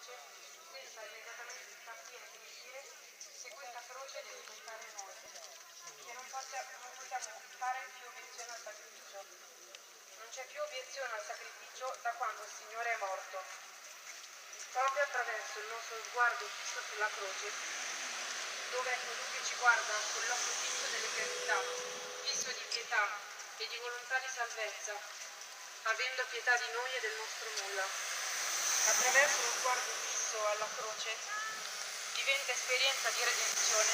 senza immediatamente partire e dire se questa croce deve costare noi, che non possiamo fare più obiezione al sacrificio. Non c'è più obiezione al sacrificio da quando il Signore è morto. Proprio attraverso il nostro sguardo fisso sulla croce, dove è colui che ci guarda con l'occhio fisso dell'eternità, fisso di pietà e di volontà di salvezza, avendo pietà di noi e del nostro nulla. Attraverso lo sguardo fisso alla croce diventa esperienza di redenzione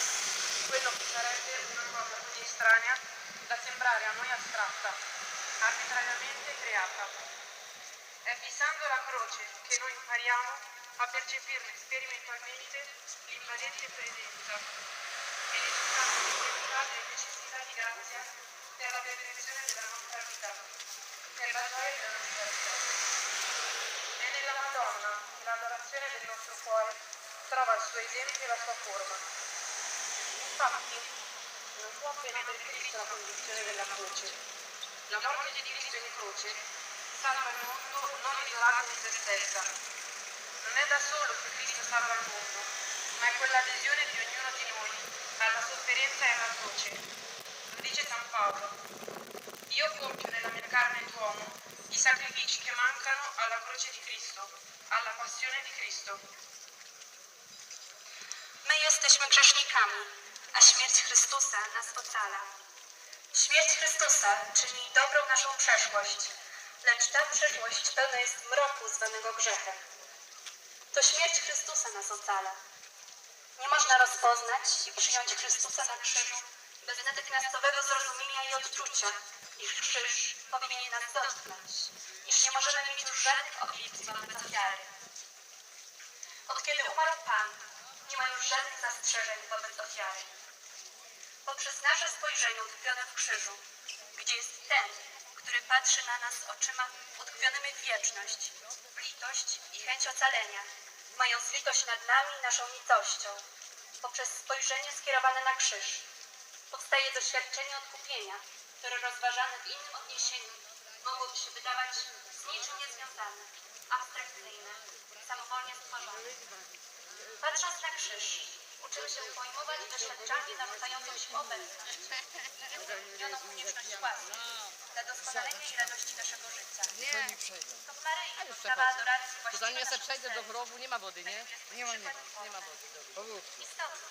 quello che sarebbe una cosa così estranea da sembrare a noi astratta, arbitrariamente creata. È fissando la croce che noi impariamo a percepirne sperimentalmente l'invadente presenza e le necessità di grazia per la perfezione della nostra vita, per la gioia della nostra vita. È nella Madonna che l'adorazione del nostro cuore trova il suo esempio e la sua forma. Infatti, non può appena per Cristo la condizione della croce. La morte di Cristo in croce salva il mondo non isolato in se stessa. Non è da solo che Cristo salva il mondo, ma è quell'adesione di ognuno di noi alla sofferenza e alla croce. Lo dice San Paolo. Io compio nella mia carne d'uomo i sacrifici che mancano alla croce di Cristo, alla passione di Cristo. My jesteśmy grzesznikami, a śmierć Chrystusa nas ocala. Śmierć Chrystusa czyni dobrą naszą przeszłość, lecz ta przeszłość pełna jest mroku zwanego grzechem. To śmierć Chrystusa nas ocala. Nie można rozpoznać i przyjąć Chrystusa na krzyżu bez natychmiastowego zrozumienia i odczucia, iż krzyż powinien nas dotknąć, iż nie możemy mieć już żadnych obliczeń wobec ofiary. Od kiedy umarł Pan, nie ma już żadnych zastrzeżeń wobec ofiary. Poprzez nasze spojrzenie utkwione w krzyżu, gdzie jest ten, który patrzy na nas oczyma utkwionymi w wieczność, w litość i chęć ocalenia, mając litość nad nami i naszą nicością, poprzez spojrzenie skierowane na krzyż, powstaje doświadczenie odkupienia, które rozważane w innym odniesieniu mogłoby się wydawać z niczym niezwiązane, abstrakcyjne, samowolnie stworzone. Patrząc na krzyż, uczymy się pojmować doświadczalnie narzucającą się obecność i nieuniknioną konieczność łaski dla doskonalenia i radości naszego życia. To w Maryi postawa adoracji właściwa Zanim ja naszemu przejdę do sercu, grobu, nie ma wody, nie? nie ma Nie ma wody. istotna.